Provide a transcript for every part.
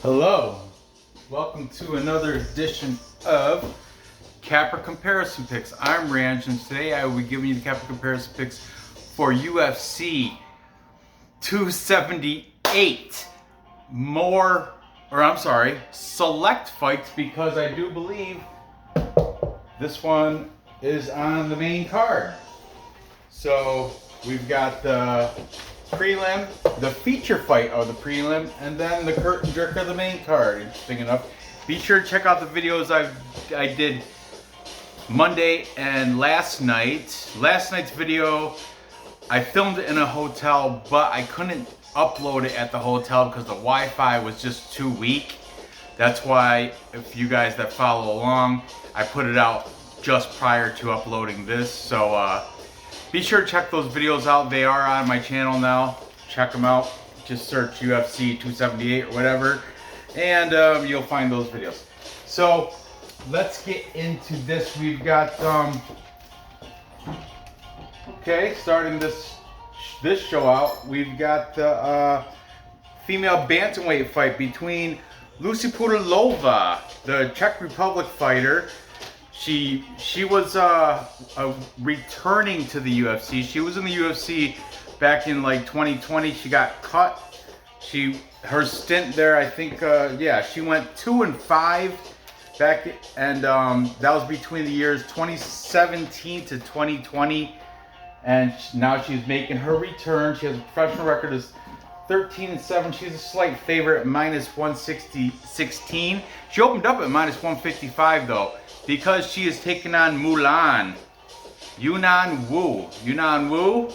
Hello, welcome to another edition of Capper Comparison Picks. I'm Ranch, and today I will be giving you the Capper Comparison Picks for UFC 278. Select fights, because I do believe this one is on the main card. So we've got the prelim, the feature fight of the prelim, and then the curtain jerk of the main card. Interesting enough. Be sure to check out the videos I did Monday and last night. Last night's video, I filmed it in a hotel, but I couldn't upload it at the hotel because the Wi-Fi was just too weak. That's why, if you guys that follow along, I put it out just prior to uploading this. So be sure to check those videos out. They are on my channel now. Check them out. Just search UFC 278 or whatever, and you'll find those videos. So let's get into this. We've got starting this show out, we've got the female bantamweight fight between Lucie Pudilova, the Czech Republic fighter. She was returning to the UFC. She was in the UFC back in like 2020. She got cut. Her stint there, I think, she went 2-5 back, and that was between the years 2017 to 2020. And now she's making her return. She has a professional record of 13-7. She's a slight favorite at -116. She opened up at -155 though, because she is taking on Yanan Wu. Yanan Wu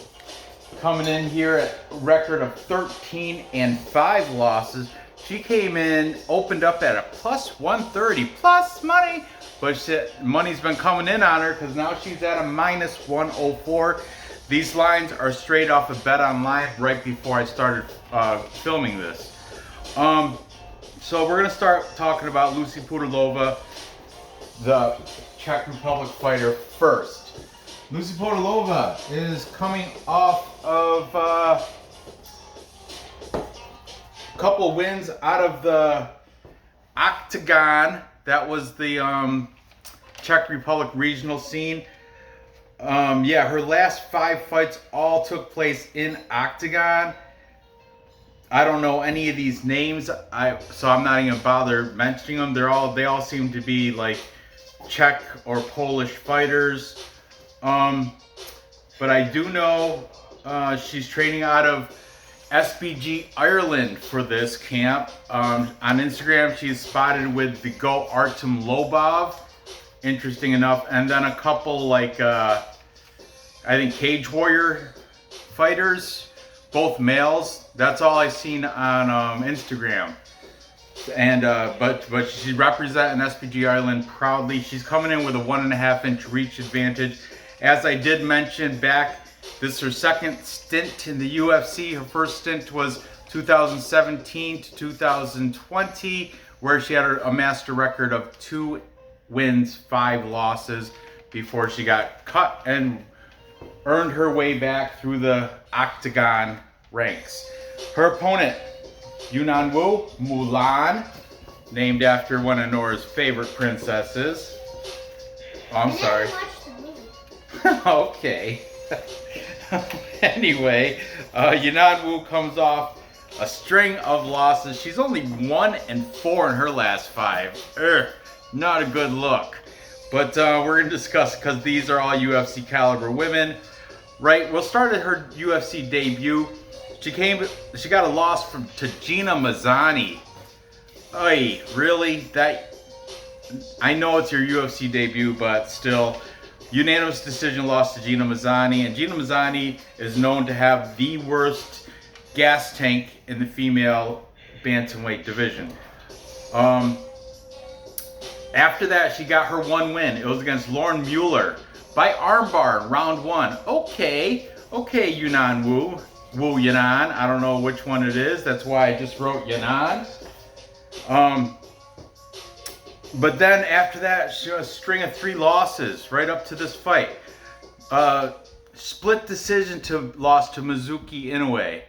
coming in here at a record of 13-5 losses. She came in, opened up at a +130, plus money, but money's been coming in on her because now she's at a -104. These lines are straight off of Bet Online right before I started filming this. So we're gonna start talking about Lucie Pudilova, the Czech Republic fighter, first. Lucie Pudilova is coming off of a couple wins out of the Octagon. That was the Czech Republic regional scene. Her last 5 fights all took place in Octagon. I don't know any of these names, so I'm not even gonna bother mentioning them. They all seem to be like Czech or Polish fighters. But I do know she's training out of SBG Ireland for this camp. On Instagram, she's spotted with the GOAT Artem Lobov. Interesting enough. And then a couple like, I think Cage Warrior fighters, both males. That's all I've seen on Instagram. And but she's representing SPG Ireland proudly. She's coming in with a 1.5-inch reach advantage. As I did mention back, this is her second stint in the UFC. Her first stint was 2017 to 2020, where she had amassed a record of 2 wins, 5 losses before she got cut and earned her way back through the Octagon ranks. Her opponent, Yanan Wu, Mulan, named after one of Nora's favorite princesses. Oh, I'm sorry. Okay. Anyway, Yanan Wu comes off a string of losses. She's only 1-4 in her last 5. Not a good look. But we're going to discuss, because these are all UFC caliber women. Right, we'll start at her UFC debut. She got a loss to Gina Mazzani. Ay, really? I know it's your UFC debut, but still, unanimous decision loss to Gina Mazzani. And Gina Mazzani is known to have the worst gas tank in the female bantamweight division. After that, she got her 1 win. It was against Lauren Mueller by armbar in round 1. Okay, Yanan Wu. Yanan. I don't know which one it is. That's why I just wrote Yanan. But then after that, she had a string of 3 losses right up to this fight. Split decision loss to Mizuki Inoue.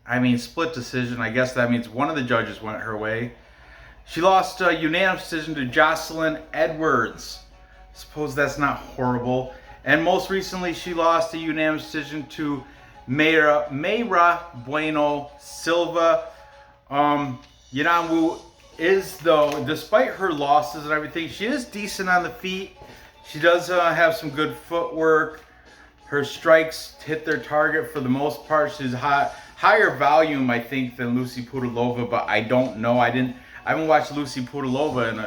I mean, split decision. I guess that means one of the judges went her way. She lost a unanimous decision to Jocelyn Edwards. Suppose that's not horrible. And most recently, she lost a unanimous decision to Mayra Bueno Silva. Yanan Wu is, though, despite her losses and everything, she is decent on the feet. She does have some good footwork. Her strikes hit their target for the most part. She's higher volume, I think, than Lucie Pudilova, but I don't know. I haven't watched Lucie Pudilova in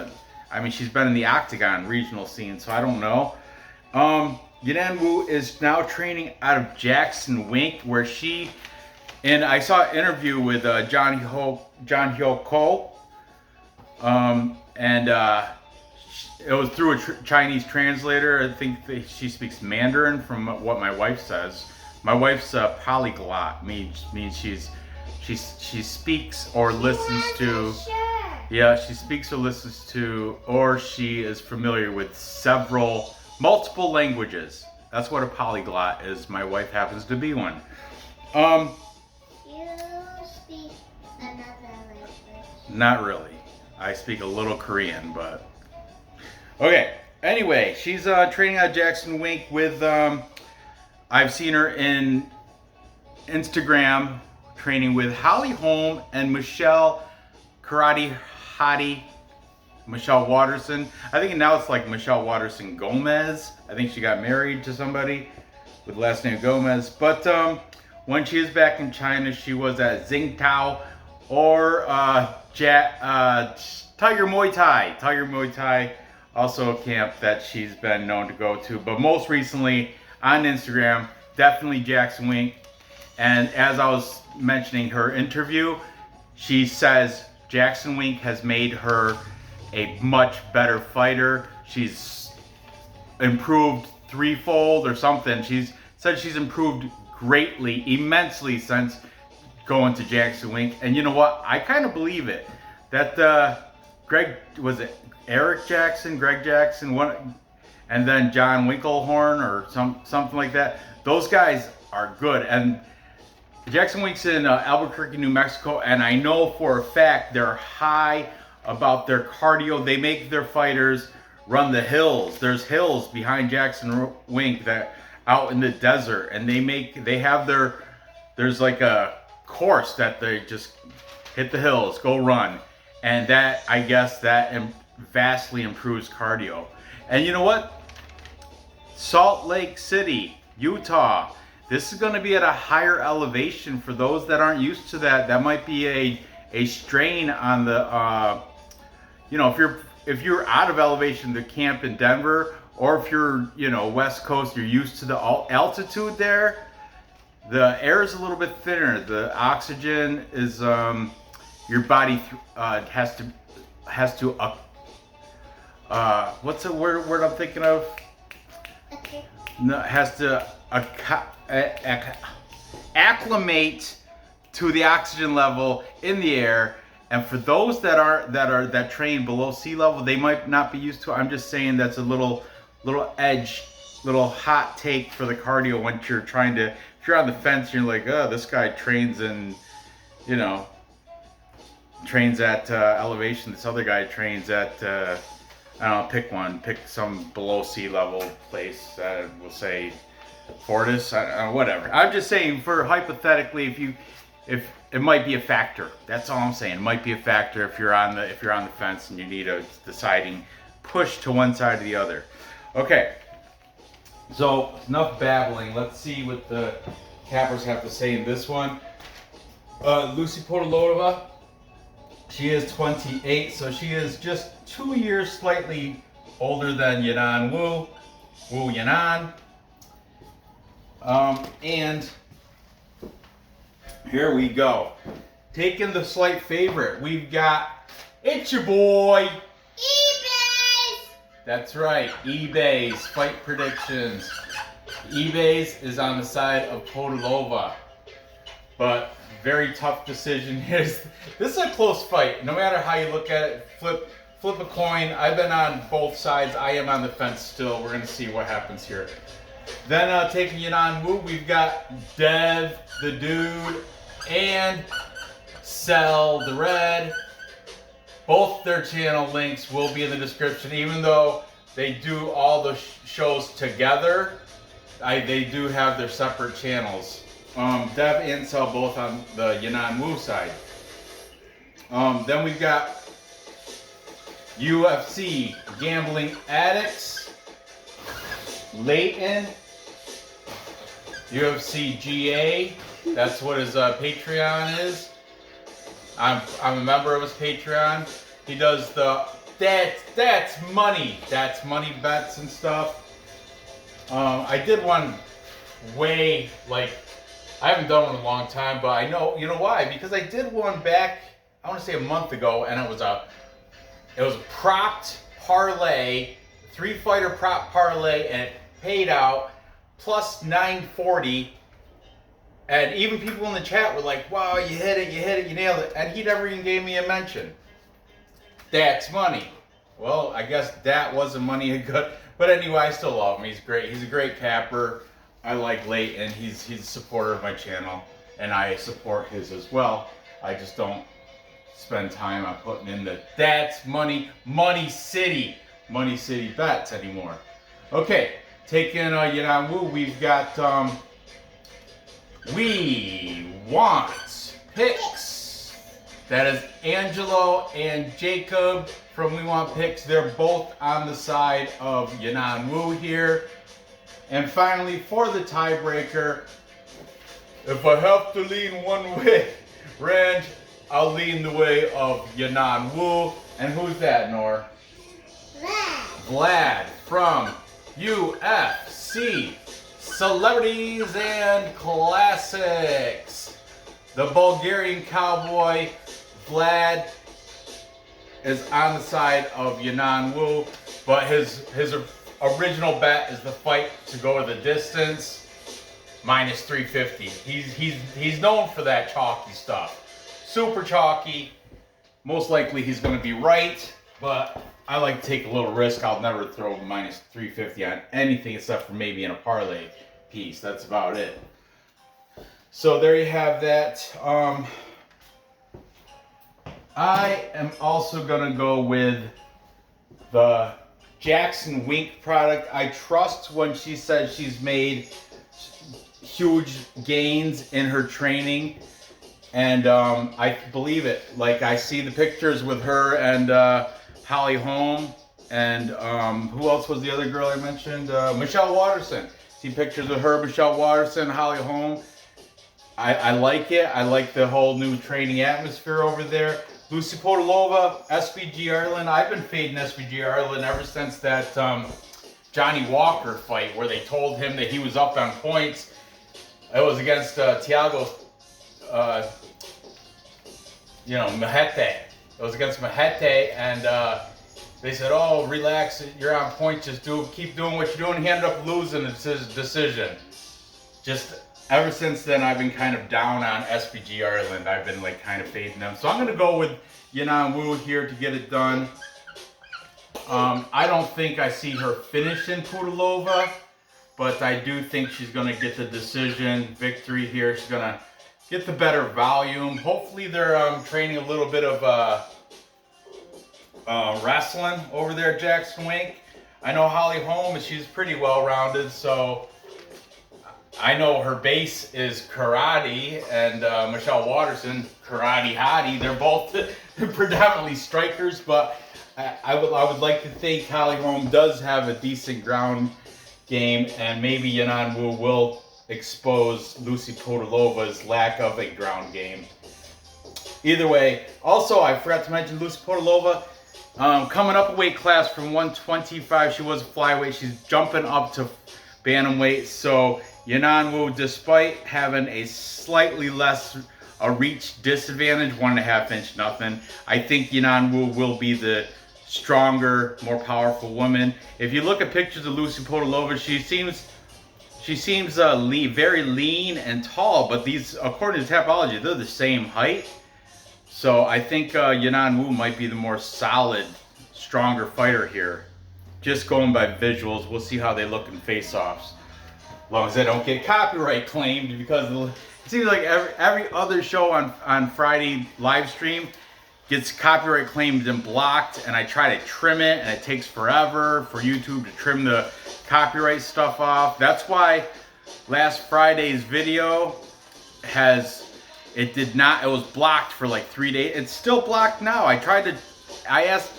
I mean, she's been in the Octagon regional scene, so I don't know. Yanan Wu is now training out of Jackson Wink, where and I saw an interview with John Hyo Ko, and it was through a Chinese translator. I think she speaks Mandarin, from what my wife says. My wife's polyglot, means she speaks or listens to. Yeah, she speaks or listens to, or she is familiar with multiple languages. That's what a polyglot is. My wife happens to be one. You speak another language? Not really. I speak a little Korean, but okay. Anyway, she's training at Jackson Wink with. I've seen her in Instagram training with Holly Holm and Michelle Karate Hottie, Michelle Watterson. I think now it's like Michelle Watterson Gomez. I think she got married to somebody with the last name Gomez. But when she is back in China, she was at Tsingtao or Tiger Muay Thai. Tiger Muay Thai, also a camp that she's been known to go to. But most recently on Instagram, definitely Jackson Wink. And as I was mentioning her interview, she says Jackson Wink has made her a much better fighter. She's improved threefold or something. She's said she's improved greatly, immensely since going to Jackson Wink. And you know what? I kind of believe it. That Greg Jackson, one, and then John Winklehorn or something like that. Those guys are good. And Jackson Wink's in Albuquerque, New Mexico, and I know for a fact they're high about their cardio. They make their fighters run the hills. There's hills behind Jackson Wink that out in the desert, and there's like a course that they just hit the hills, go run, and that, I guess, that vastly improves cardio. And you know what? Salt Lake City, Utah. This is going to be at a higher elevation for those that aren't used to that. That might be a strain on the, if you're out of elevation to camp in Denver, or if you're, West Coast, you're used to the altitude there. The air is a little bit thinner. The oxygen is, your body has to, what's the word I'm thinking of? Okay. No, has to acclimate to the oxygen level in the air. And for those that train below sea level, they might not be used to it. I'm just saying that's a little edge, little hot take for the cardio when you're if you're on the fence, you're like, oh, this guy trains in, trains at elevation. This other guy trains at, I don't know, pick some below sea level place. We'll say Fortis, whatever. I'm just saying, for hypothetically, if it might be a factor. That's all I'm saying. It might be a factor if you're on the fence and you need a deciding push to one side or the other. Okay. So enough babbling. Let's see what the cappers have to say in this one. Lucie Pudilova. She is 28, so she is just 2 years slightly older than Yanan Wu Yanan. And here we go. Taking the slight favorite, we've got, it's your boy, eBay's! That's right, eBay's fight predictions. eBay's is on the side of Pudilova, but very tough decision. This is a close fight. No matter how you look at it, flip a coin. I've been on both sides. I am on the fence still. We're going to see what happens here. Then taking Yanan Wu, we've got Dev the Dude and Cell the Red. both their channel links will be in the description, even though they do all the shows together. They do have their separate channels. Dev and Cell both on the Yanan Wu side. Then we've got UFC Gambling Addicts, Leighton, UFC GA. That's what his Patreon is. I'm a member of his Patreon. He does the that's money bets and stuff. I did one way, like, I haven't done one in a long time, but I know, you know why? Because I did one back, I want to say a month ago, and it was a propped parlay, 3-fighter prop parlay, and it paid out plus 940. And even people in the chat were like, wow, you hit it, you nailed it. And he never even gave me a mention. That's money. Well, I guess that wasn't money good. But anyway, I still love him. He's great. He's a great capper. I like Leighton. He's a supporter of my channel. And I support his as well. I just don't spend time on putting in the that's money city bets anymore. Okay, taking Yanan Wu, we've got We Want Picks. That is Angelo and Jacob from We Want Picks. They're both on the side of Yanan Wu here. And finally, for the tiebreaker, if I have to lean one way, Ranch, I'll lean the way of Yanan Wu. And who's that, Nor? Vlad from UFC Celebrities and Classics. The Bulgarian Cowboy, Vlad, is on the side of Yanan Wu, but his original bet is the fight to go the distance, minus 350. He's known for that chalky stuff. Super chalky. Most likely he's going to be right, but I like to take a little risk. I'll never throw minus 350 on anything except for maybe in a parlay piece. That's about it. So there you have that. I am also going to go with the Jackson Wink product. I trust when she says she's made huge gains in her training. And I believe it. Like, I see the pictures with her and Holly Holm. And who else was the other girl I mentioned? Michelle Watterson. See pictures of her, Michelle Watterson, Holly Holm. I like it. I like the whole new training atmosphere over there. Lucie Pudilova, SBG Ireland. I've been fading SBG Ireland ever since that Johnny Walker fight where they told him that he was up on points. It was against Thiago, Mahete. It was against Mahete, and they said, "Oh, relax, you're on point. Just keep doing what you're doing." He ended up losing his decision. Just ever since then, I've been kind of down on SBG Ireland. I've been like kind of fading them. So I'm gonna go with Yanan Wu here to get it done. I don't think I see her finishing Pudilova, but I do think she's gonna get the decision victory here. She's gonna get the better volume. Hopefully they're training a little bit of wrestling over there at Jackson Wink. I know Holly Holm, she's pretty well-rounded, so I know her base is karate, and Michelle Watterson, karate hottie. They're both predominantly strikers, but I would like to think Holly Holm does have a decent ground game, and maybe Yanan Wu will expose Lucie Pudilova's lack of a ground game. Either way, also I forgot to mention Lucie Pudilova coming up a weight class from 125. She was a flyweight. She's jumping up to bantamweight. So Yanan Wu, despite having a slightly less reach disadvantage, 1.5 inch nothing, I think Yanan Wu will be the stronger, more powerful woman. If you look at pictures of Lucie Pudilova, she seems very lean and tall, but these, according to Tapology, they're the same height. So I think Yanan Wu might be the more solid, stronger fighter here. Just going by visuals, we'll see how they look in face-offs. As long as they don't get copyright claimed, because it seems like every other show on Friday live stream, gets copyright claimed and blocked, and I try to trim it, and it takes forever for YouTube to trim the copyright stuff off. That's why last Friday's video it was blocked for like 3 days. It's still blocked now. I asked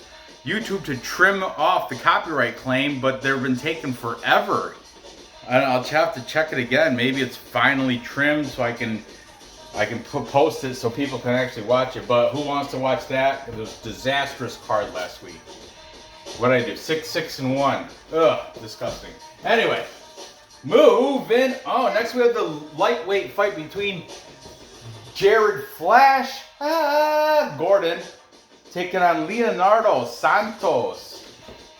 YouTube to trim off the copyright claim, but they've been taking forever. I'll have to check it again. Maybe it's finally trimmed so I can post it so people can actually watch it. But who wants to watch that? It was a disastrous card last week. What did I do? 6-6-1. Ugh, disgusting. Anyway, moving on. Next we have the lightweight fight between Jared Flash Gordon taking on Leonardo Santos.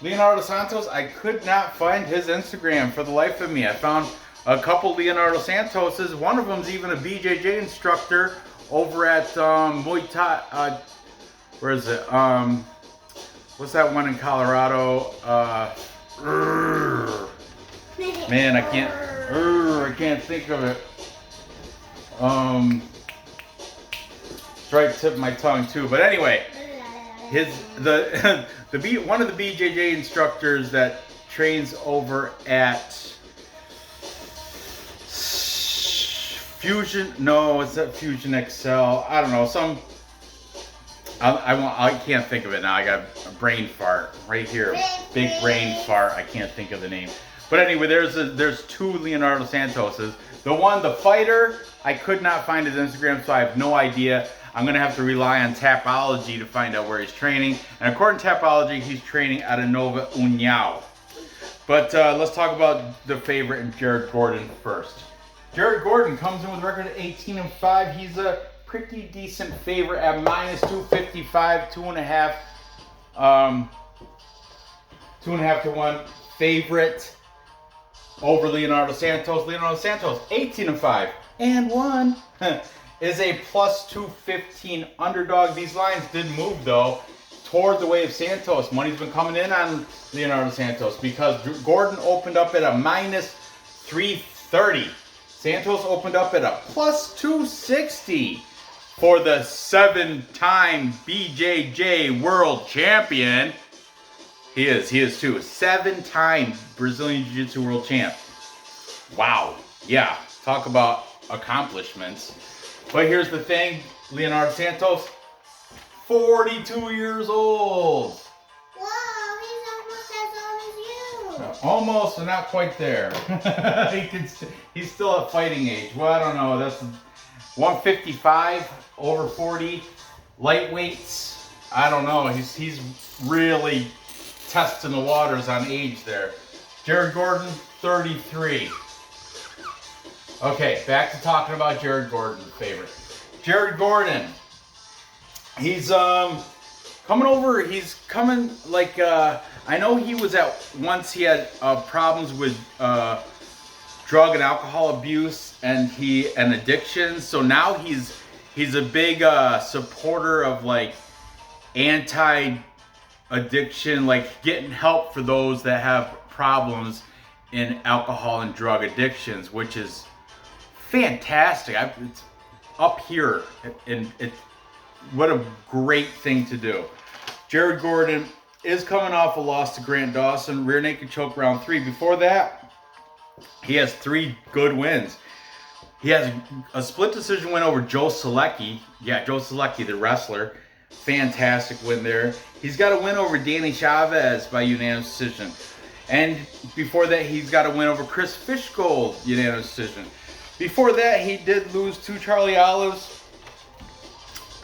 Leonardo Santos, I could not find his Instagram for the life of me. I found a couple Leonardo Santoses. One of them's even a BJJ instructor over at Muay Thai. Where is it? What's that one in Colorado? Man, I can't think of it. It's right tip of my tongue too. But anyway, one of the BJJ instructors that trains over at Fusion. No, it's at Fusion XL. I don't know. I can't think of it now. I got a brain fart right here. Big brain fart. I can't think of the name. But anyway, there's two Leonardo Santoses. The fighter, I could not find his Instagram, so I have no idea. I'm going to have to rely on Tapology to find out where he's training. And according to Tapology, he's training at Nova União. But let's talk about the favorite and Jared Gordon first. Jared Gordon comes in with a record of 18-5. He's a pretty decent favorite at -255, 2.5 to 1 favorite over Leonardo Santos. Leonardo Santos, 18-5 and 1. Is a +215 underdog. These lines did move though toward the way of Santos. Money's been coming in on Leonardo Santos because Gordon opened up at a -330. Santos opened up at a +260 for the 7-time BJJ world champion. He is too. 7-time Brazilian Jiu-Jitsu world champ. Wow. Yeah. Talk about accomplishments. But here's the thing, Leonardo Santos, 42 years old. Whoa, he's almost as old as you. Almost, but not quite there. He's still at fighting age. Well, I don't know. That's 155 over 40 lightweights. I don't know. He's really testing the waters on age there. Jared Gordon, 33. Okay, back to talking about Jared Gordon, favorite. Jared Gordon, he's coming over. He's coming like I know he was once he had problems with drug and alcohol abuse and addiction. So now he's a big supporter of like anti-addiction, like getting help for those that have problems in alcohol and drug addictions, which is fantastic. It's up here, and what a great thing to do. Jared Gordon is coming off a loss to Grant Dawson, rear naked choke round 3. Before that, he has 3 good wins. He has a split decision win over Joe Selecki. Yeah, Joe Selecki, the wrestler. Fantastic win there. He's got a win over Danny Chavez by unanimous decision. And before that, he's got a win over Chris Fishgold, unanimous decision. Before that, he did lose to Charlie Olives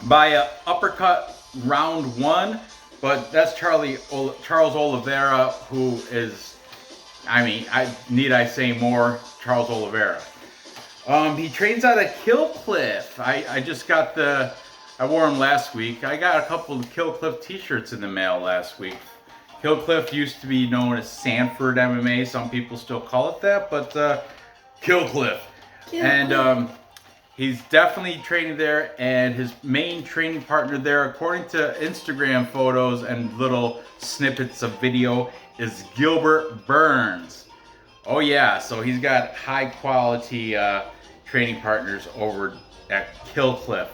by an uppercut round 1. But that's Charles Oliveira, who is, need I say more? Charles Oliveira. He trains out of Killcliff. I just got I wore him last week. I got a couple of Killcliff t-shirts in the mail last week. Killcliff used to be known as Sanford MMA. Some people still call it that, but Killcliff. And he's definitely training there, and his main training partner there, according to Instagram photos and little snippets of video, is Gilbert Burns. Oh yeah, so he's got high quality training partners over at Killcliff.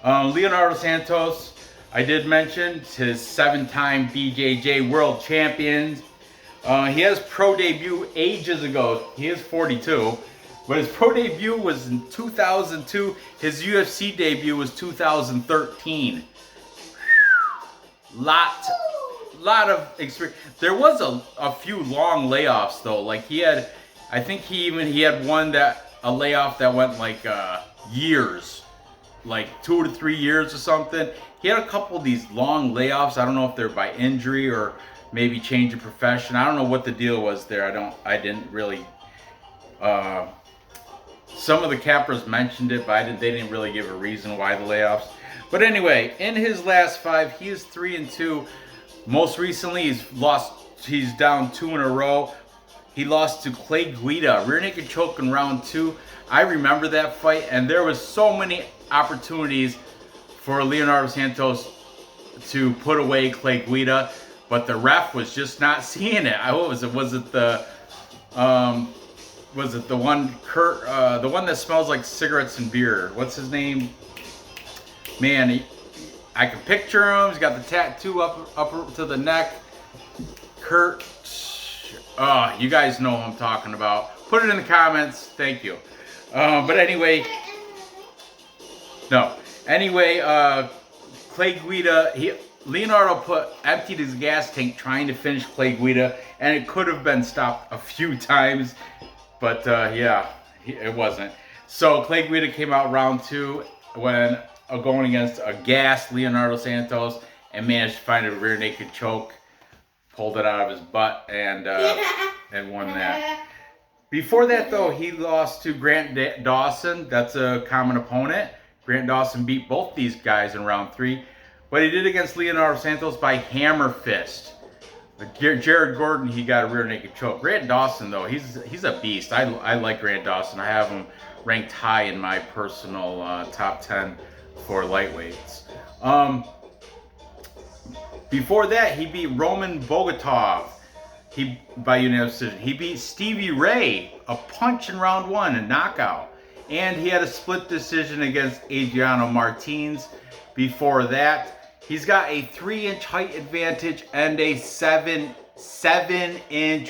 Leonardo Santos, I did mention his 7-time BJJ World Champion. He has pro debut ages ago. He is 42. But his pro debut was in 2002. His UFC debut was 2013. Lot of experience. There was a few long layoffs though. Like I think he had a layoff that went like years, like 2 to 3 years or something. He had a couple of these long layoffs. I don't know if they're by injury or maybe change of profession. I don't know what the deal was there. I didn't really. Some of the cappers mentioned it, but they didn't really give a reason why the layoffs. But anyway, in his last 5, he is 3-2. Most recently, he's down 2 in a row. He lost to Clay Guida, rear naked choke in round 2. I remember that fight, and there was so many opportunities for Leonardo Santos to put away Clay Guida, but the ref was just not seeing it. What was it? Was it the one the one that smells like cigarettes and beer? What's his name? Man, I can picture him. He's got the tattoo up to the neck. Kurt. You guys know who I'm talking about. Put it in the comments. Thank you. But anyway, no. Anyway, Clay Guida. Leonardo emptied his gas tank trying to finish Clay Guida, and it could have been stopped a few times, but yeah, it wasn't. So Clay Guida came out round 2 when going against a gassed Leonardo Santos and managed to find a rear naked choke, pulled it out of his butt, and won that. Before that, though, he lost to Grant Dawson. That's a common opponent. Grant Dawson beat both these guys in round 3. But he did against Leonardo Santos by hammer fist. Jared Gordon, he got a rear naked choke. Grant Dawson, though, he's a beast. I like Grant Dawson. I have him ranked high in my personal top 10 for lightweights. Before that, he beat Roman Bogatov by unanimous decision. He beat Stevie Ray, a punch in round 1, a knockout. And he had a split decision against Adriano Martins. Before that, he's got a 3-inch height advantage and a 7-inch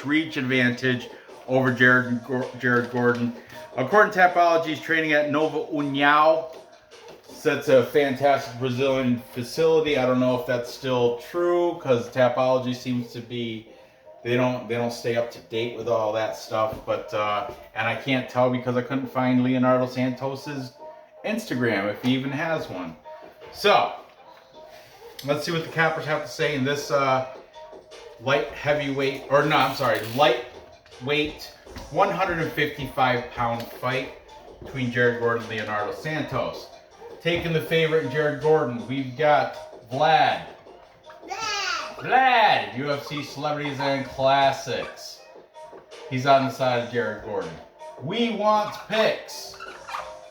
reach advantage over Jared Gordon. According to Tapology, he's training at Nova União. So that's a fantastic Brazilian facility. I don't know if that's still true because Tapology seems to be they don't stay up to date with all that stuff. But and I can't tell because I couldn't find Leonardo Santos's Instagram if he even has one. So let's see what the cappers have to say in this lightweight 155-pound fight between Jared Gordon and Leonardo Santos. Taking the favorite, Jared Gordon, we've got Vlad, UFC Celebrities and Classics. He's on the side of Jared Gordon. We Want Picks,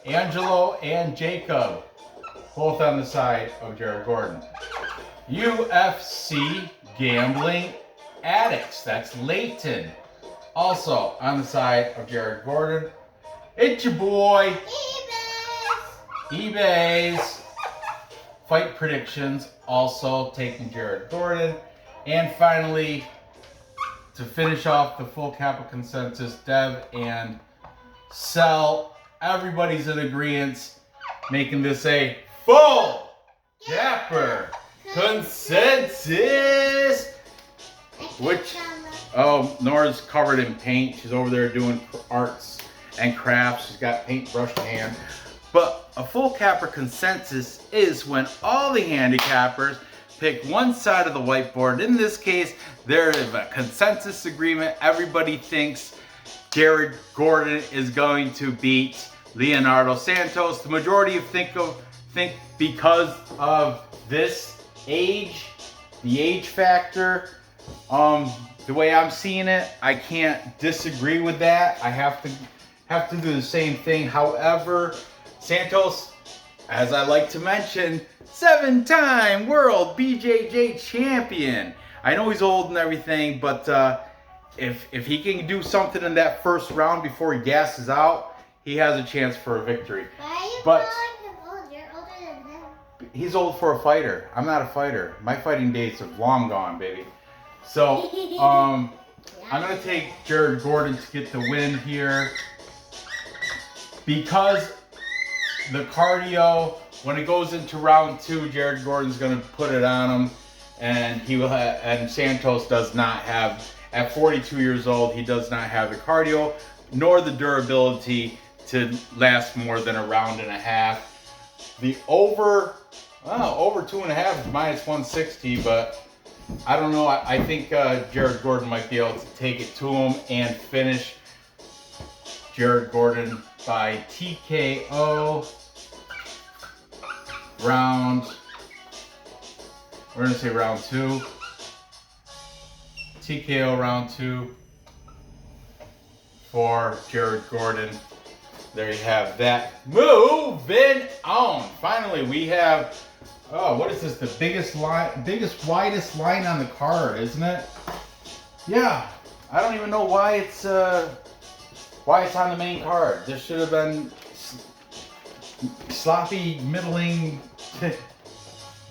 Angelo and Jacob, both on the side of Jared Gordon. UFC Gambling Addicts, that's Leighton, also on the side of Jared Gordon. It's your boy, eBay's Fight Predictions, also taking Jared Gordon. And finally, to finish off the full Kappa consensus, Dev and Cell, everybody's in agreement, making this a full Kappa consensus. Which, Nora's covered in paint. She's over there doing arts and crafts. She's got paintbrush in hand. But a full capper consensus is when all the handicappers pick one side of the whiteboard. In this case, there is a consensus agreement. Everybody thinks Jared Gordon is going to beat Leonardo Santos. The majority think because of this age, the age factor. The way I'm seeing it, I can't disagree with that. I have to do the same thing. However, Santos, as I like to mention, 7-time world BJJ champion. I know he's old and everything, but if he can do something in that first round before he gasses out, he has a chance for a victory. Why are you but calling him old? You're older than him. He's old for a fighter. I'm not a fighter. My fighting days are long gone, baby. So, I'm going to take Jared Gordon to get the win here. Because the cardio, when it goes into round 2, Jared Gordon's going to put it on him. And he will have, and Santos does not have, at 42 years old, he does not have the cardio nor the durability to last more than a round and a half. The over 2.5 is minus 160, but I don't know. I think Jared Gordon might be able to take it to him and finish Jared Gordon by TKO round. We're gonna say round 2. TKO round 2 for Jared Gordon. There you have that. Moving on. Finally, we have, what is this? The biggest, widest line on the card, isn't it? Yeah. I don't even know why it's on the main card. This should have been sloppy, middling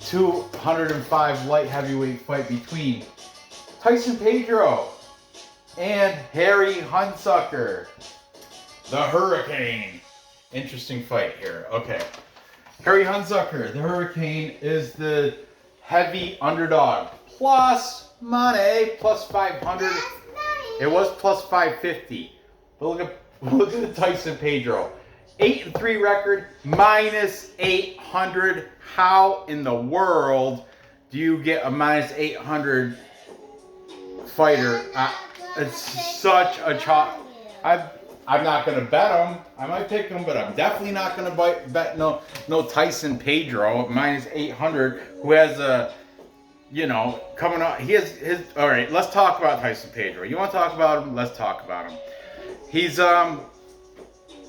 205 light heavyweight fight between Tyson Pedro and Harry Hunsucker, the Hurricane. Interesting fight here. Okay. Harry Hunsucker, the Hurricane, is the heavy underdog. Plus money, plus 500. It was plus 550. But look at the Tyson Pedro. 8-3 record, minus 800. How in the world do you get a minus 800 fighter? It's such a chop. I'm not going to bet him. I might pick him, but I'm definitely not going to bet no Tyson Pedro minus 800, who has a, coming up. He has his. All right, let's talk about Tyson Pedro. You want to talk about him? Let's talk about him. He's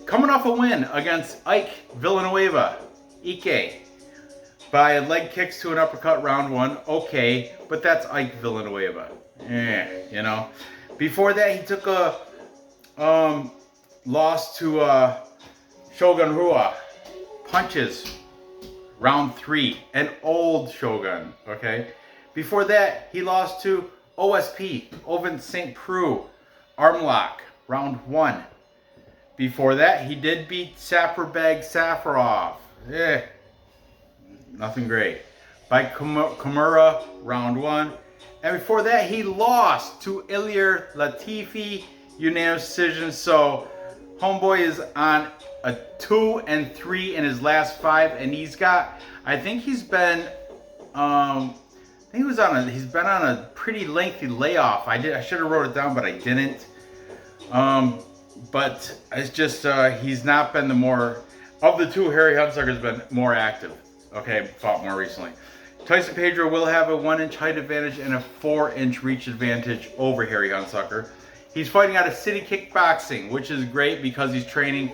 coming off a win against Ike Villanueva, Ike, by leg kicks to an uppercut round 1. Okay, but that's Ike Villanueva. Before that, he took a loss to Shogun Rua, punches, round 3, an old Shogun. Okay. Before that, he lost to OSP, Oven St. Preux, arm lock, round 1. Before that, he did beat Saperbeg Safarov. Nothing great. By Kimura, round 1. And before that, he lost to Ilir Latifi, unanimous decision. So, homeboy is on a 2-3 in his last 5, and he's got, I think he's been, he's been on a pretty lengthy layoff. I should have wrote it down, but I didn't. But it's just, he's not been the more, of the two, Harry Hunsucker's been more active. Okay, fought more recently. Tyson Pedro will have a 1-inch height advantage and a 4-inch reach advantage over Harry Hunsucker. He's fighting out of City Kickboxing, which is great because he's training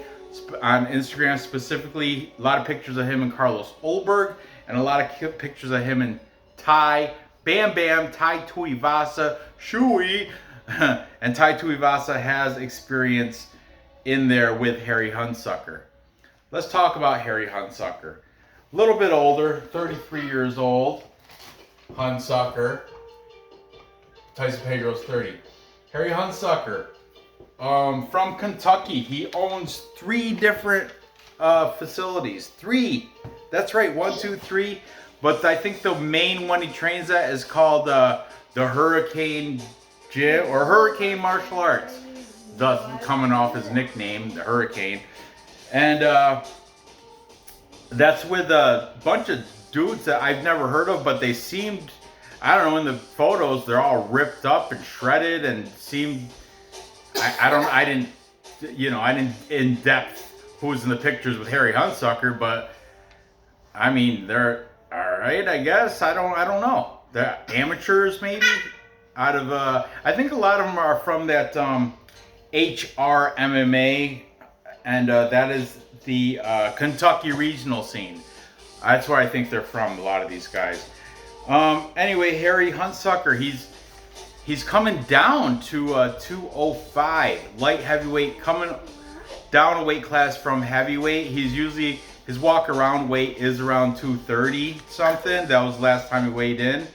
on Instagram specifically. A lot of pictures of him and Carlos Olberg, and a lot of pictures of him and Tai Bam Bam, Tai Tuivasa, Shui. And Tai Tuivasa has experience in there with Harry Hunsucker. Let's talk about Harry Hunsucker. A little bit older, 33 years old. Hunsucker. Tyson Pedro's 30. Harry Hunsucker, from Kentucky. He owns 3 different facilities. 3. That's right, 1, 2, 3. But I think the main one he trains at is called the Hurricane Gym, or Hurricane Martial Arts. Thus coming off his nickname, the Hurricane. And that's with a bunch of dudes that I've never heard of, but they seemed, I don't know, in the photos, they're all ripped up and shredded and seemed, I didn't in depth who's in the pictures with Harry Hunsucker, but I mean, they're all right, I guess. I don't know. They're amateurs maybe out of, I think a lot of them are from that HR MMA, and that is the Kentucky regional scene. That's where I think they're from, a lot of these guys. Anyway, Harry Hunsucker, he's coming down to 205 light heavyweight, coming down a weight class from heavyweight. He's usually His walk around weight is around 230 something. That was the last time he weighed in.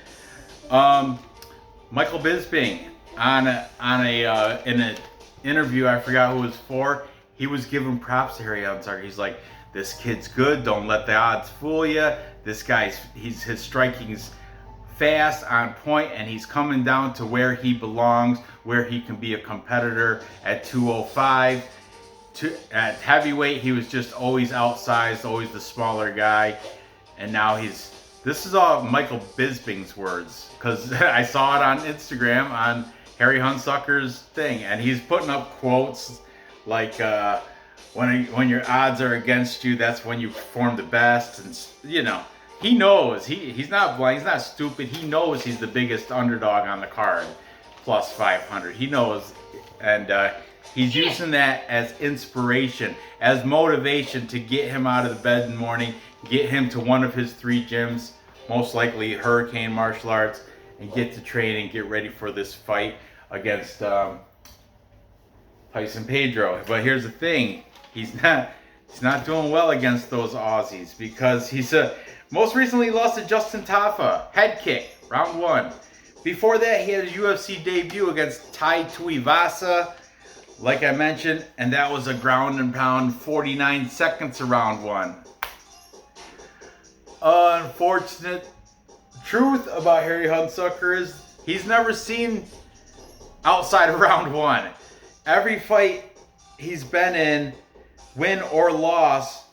Michael Bisping in an interview, I forgot who it was for, he was giving props to Harry Hunsucker. He's like, this kid's good. Don't let the odds fool you. This guy's his striking's fast, on point, and he's coming down to where he belongs, where he can be a competitor at 205. At heavyweight, he was just always outsized, always the smaller guy, and now this is all Michael Bisping's words, because I saw it on Instagram on Harry Hunsucker's thing, and he's putting up quotes like, when your odds are against you, that's when you perform the best, and you know, he knows, he's not blind, he's not stupid, he knows he's the biggest underdog on the card, plus 500, he knows, and he's using that as inspiration, as motivation to get him out of the bed in the morning, get him to one of his 3 gyms, most likely Hurricane Martial Arts, and get to train and get ready for this fight against Tyson Pedro. But here's the thing, he's not doing well against those Aussies, because he's most recently lost to Justin Tafa, head kick, round 1. Before that, he had a UFC debut against Tai Tuivasa, like I mentioned, and that was a ground and pound, 49 seconds of round 1. Unfortunate truth about Harry Hunsucker is he's never seen outside of round 1. Every fight he's been in, win or loss,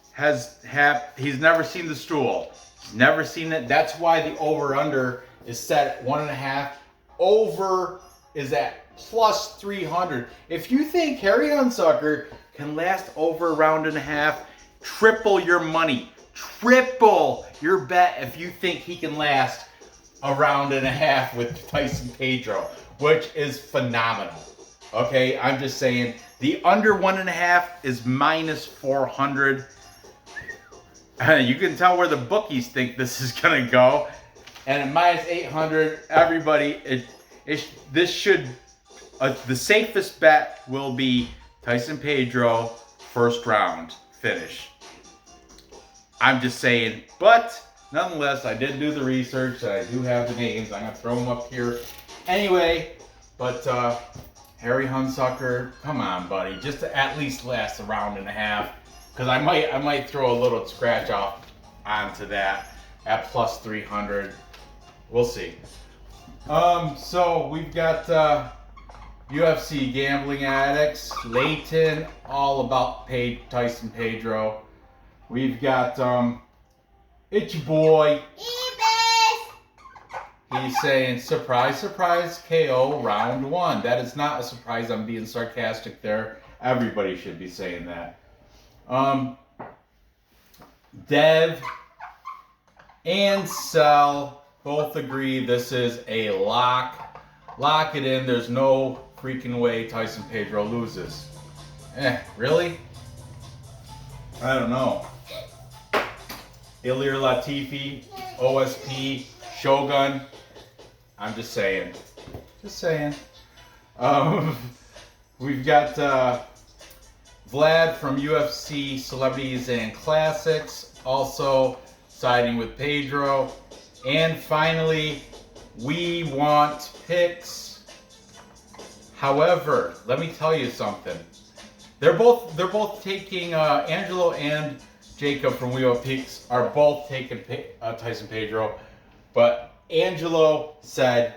he's never seen the stool. He's never seen it. That's why the over-under is set at 1.5. Over is at plus 300. If you think Harry Hunsucker can last over a round and a half, triple your money. Triple your bet if you think he can last a round and a half with Tyson Pedro, which is phenomenal. Okay, I'm just saying, the under 1.5 is minus 400. You can tell where the bookies think this is gonna go. And at minus 800, everybody, the safest bet will be Tyson Pedro, first round finish. I'm just saying, but nonetheless, I did do the research. I do have the names. I'm gonna throw them up here anyway. But Harry Hunsucker, come on, buddy, just to at least last a round and a half, because I might throw a little scratch off onto that at plus 300. We'll see. So we've got UFC gambling addicts, Leighton, all about Tyson Pedro. We've got it's your boy. He's saying surprise, surprise, KO round 1. That is not a surprise. I'm being sarcastic there. Everybody should be saying that. Dev and Cell both agree this is a lock. Lock it in. There's no freaking way Tyson Pedro loses. Really? I don't know. Ilir Latifi, OSP, Shogun. I'm just saying. Just saying. We've got Vlad from UFC Celebrities and Classics, also siding with Pedro. And finally, we want picks. However, let me tell you something. They're both taking Angelo and Jacob from We Want Picks are both taking Tyson Pedro, but Angelo said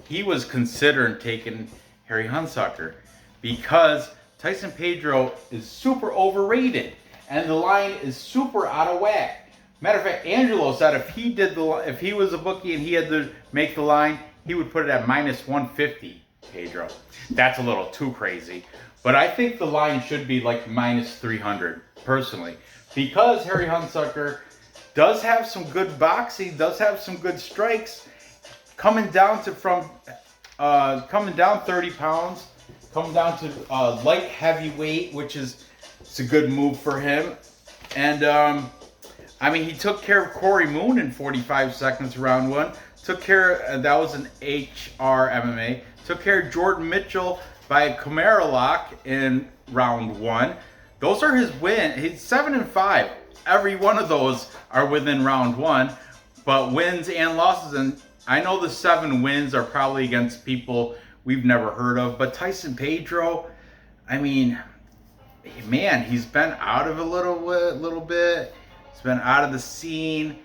he was considering taking Harry Hunsucker because Tyson Pedro is super overrated and the line is super out of whack. Matter of fact, Angelo said if he was a bookie and he had to make the line, he would put it at minus 150. Pedro, that's a little too crazy, but I think the line should be like minus 300 personally, because Harry Hunsucker does have some good boxing, does have some good strikes, coming down 30 pounds, coming down to light heavyweight, which is it's a good move for him. And I mean, he took care of Corey Moon in 45 seconds round 1. Took care, that was an HR MMA. Took care of Jordan Mitchell by a Camaro lock in round 1. Those are his wins. He's 7-5. every one of those are within round one, but wins and losses. And I know the 7 wins are probably against people we've never heard of, but Tyson Pedro, I mean, man, he's been out of a little bit. He's been out of the scene.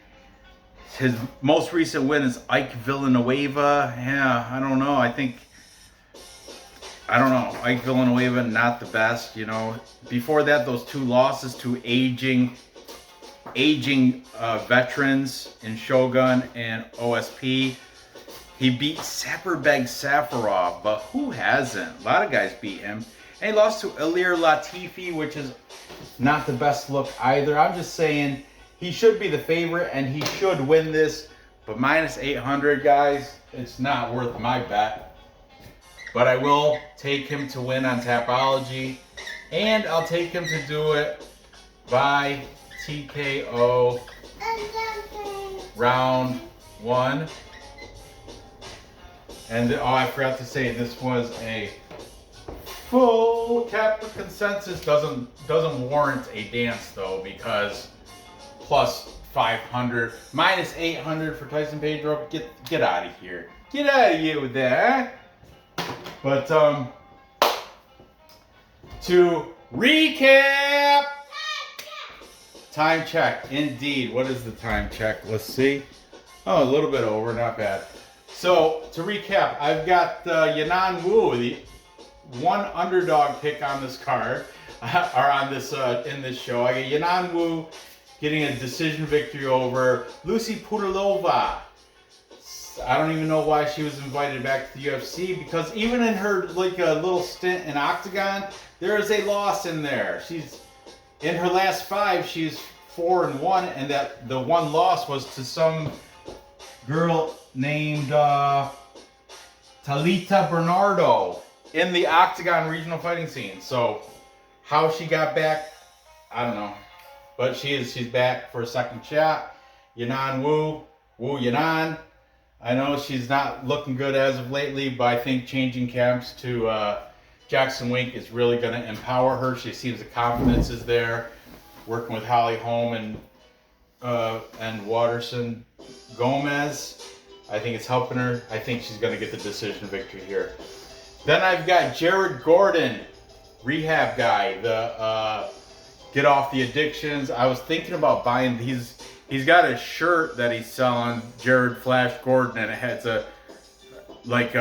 His most recent win is Ike Villanueva. Yeah, I don't know. I don't know. Ike Villanueva, not the best, you know. Before that, those 2 losses to aging veterans in Shogun and OSP. He beat Saperbeg Safarov, but who hasn't? A lot of guys beat him. And he lost to Ilir Latifi, which is not the best look either. I'm just saying he should be the favorite and he should win this. But minus 800, guys, it's not worth my bet. But I will take him to win on Tapology. And I'll take him to do it by TKO round 1. And oh, I forgot to say this was a full Kappa consensus. Doesn't warrant a dance though, because plus 500, minus 800 for Tyson Pedro. Get out of here. Get out of here with that. But to recap, time check. Indeed. What is the time check? Let's see. Oh, a little bit over. Not bad. So to recap, I've got Yanan Wu, the one underdog pick on this card, or on this in this show. I get Yanan Wu getting a decision victory over Lucie Pudilova. I don't even know why she was invited back to the UFC, because even in her like a little stint in Octagon, there is a loss in there. She's in her last 5, she's 4-1, and that the one loss was to some girl named Talita Bernardo in the Octagon regional fighting scene. So how she got back, I don't know. But she's back for a second shot. Yanan Wu Yanan. I know she's not looking good as of lately, but I think changing camps to Jackson Wink is really going to empower her. She seems the confidence is there. Working with Holly Holm and Watterson Gomez, I think it's helping her. I think she's going to get the decision victory here. Then I've got Jared Gordon, rehab guy, the get off the addictions. I was thinking about buying these. He's got a shirt that he's selling, Jared Flash Gordon, and it has a like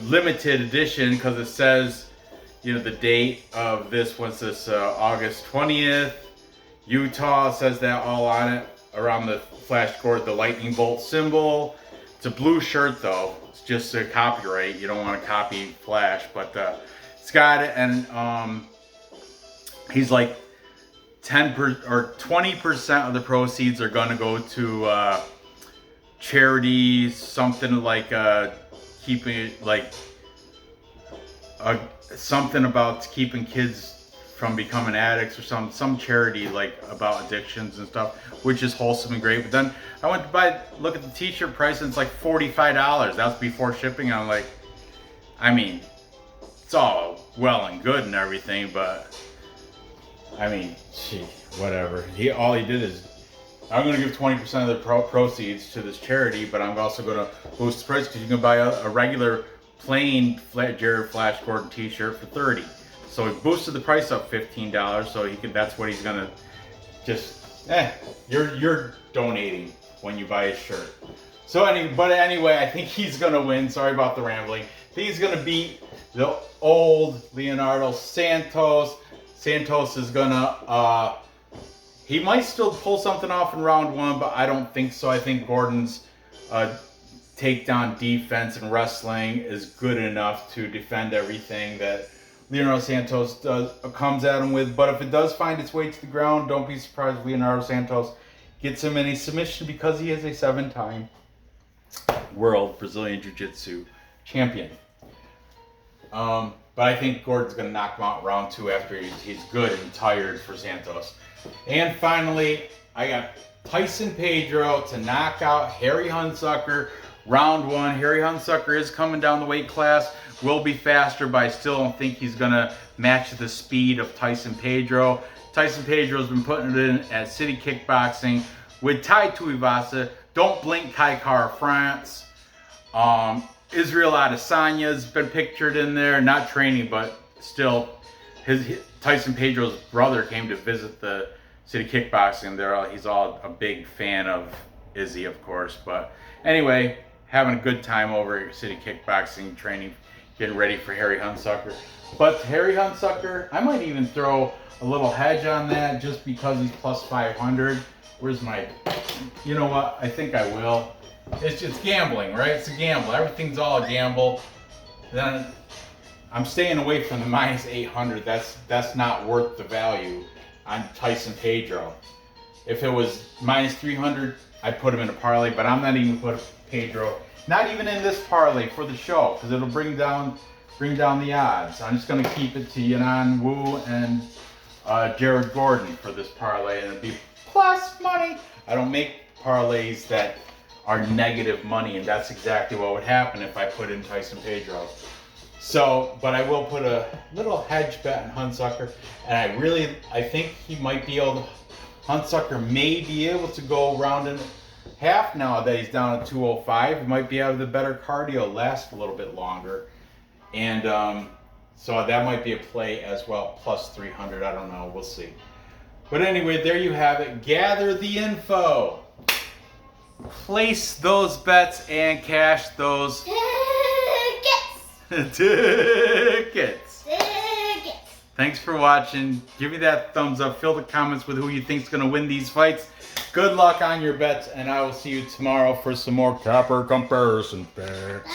limited edition because it says, you know, the date of this was this August 20th. Utah says that all on it around the Flash Gordon, the lightning bolt symbol. It's a blue shirt though. It's just a copyright. You don't want to copy Flash, but it's got it, and he's like 10% or 20% of the proceeds are gonna go to charity, something like keeping it like something about keeping kids from becoming addicts, or some charity like about addictions and stuff, which is wholesome and great. But then I went to look at the t-shirt price, and it's like $45. That's before shipping. I'm like, I mean, it's all well and good and everything, but I mean, gee, whatever. All he did is, I'm going to give 20% of the proceeds to this charity, but I'm also going to boost the price because you can buy a regular plain Jared Flash Gordon t-shirt for $30. So he boosted the price up $15, so he can. That's what he's going to just, you're donating when you buy his shirt. So anyway, I think he's going to win. Sorry about the rambling. I think he's going to beat the old Leonardo Santos. Santos is gonna, he might still pull something off in round 1, but I don't think so. I think Gordon's takedown defense and wrestling is good enough to defend everything that Leonardo Santos comes at him with. But if it does find its way to the ground, don't be surprised if Leonardo Santos gets him in a submission, because he is a 7-time world Brazilian Jiu-Jitsu champion. But I think Gordon's going to knock him out in round 2 after he's good and tired for Santos. And finally, I got Tyson Pedro to knock out Harry Hunsucker round 1. Harry Hunsucker is coming down the weight class, will be faster, but I still don't think he's going to match the speed of Tyson Pedro. Tyson Pedro's been putting it in at City Kickboxing with Tai Tuivasa, Don't Blink Kai Kara France. Israel Adesanya's been pictured in there, not training, but still, Tyson Pedro's brother came to visit the City Kickboxing. He's all a big fan of Izzy, of course. But anyway, having a good time over at City Kickboxing training, getting ready for Harry Hunsucker. But Harry Hunsucker, I might even throw a little hedge on that just because he's plus 500. Where's my, you know what, I think I will. It's just gambling, right? It's a gamble. Everything's all a gamble. Then I'm staying away from the minus 800. That's not worth the value on Tyson Pedro. If it was minus 300, I'd put him in a parlay, but I'm not even put Pedro, not even in this parlay for the show, because it'll bring down the odds. I'm just going to keep it to Yanan Wu and Jared Gordon for this parlay, and it'll be plus money. I don't make parlays that are negative money, and that's exactly what would happen if I put in Tyson Pedro. So, but I will put a little hedge bet on Hunsucker, and I think he might be able to, Hunsucker may be able to go round and half now that he's down at 205. He might be able to better cardio, last a little bit longer. And so that might be a play as well, plus 300, I don't know, we'll see. But anyway, there you have it. Gather the info. Place those bets and cash those tickets. Thanks for watching. Give me that thumbs up. Fill the comments with who you think's going to win these fights. Good luck on your bets, and I will see you tomorrow for some more Capper comparison bets.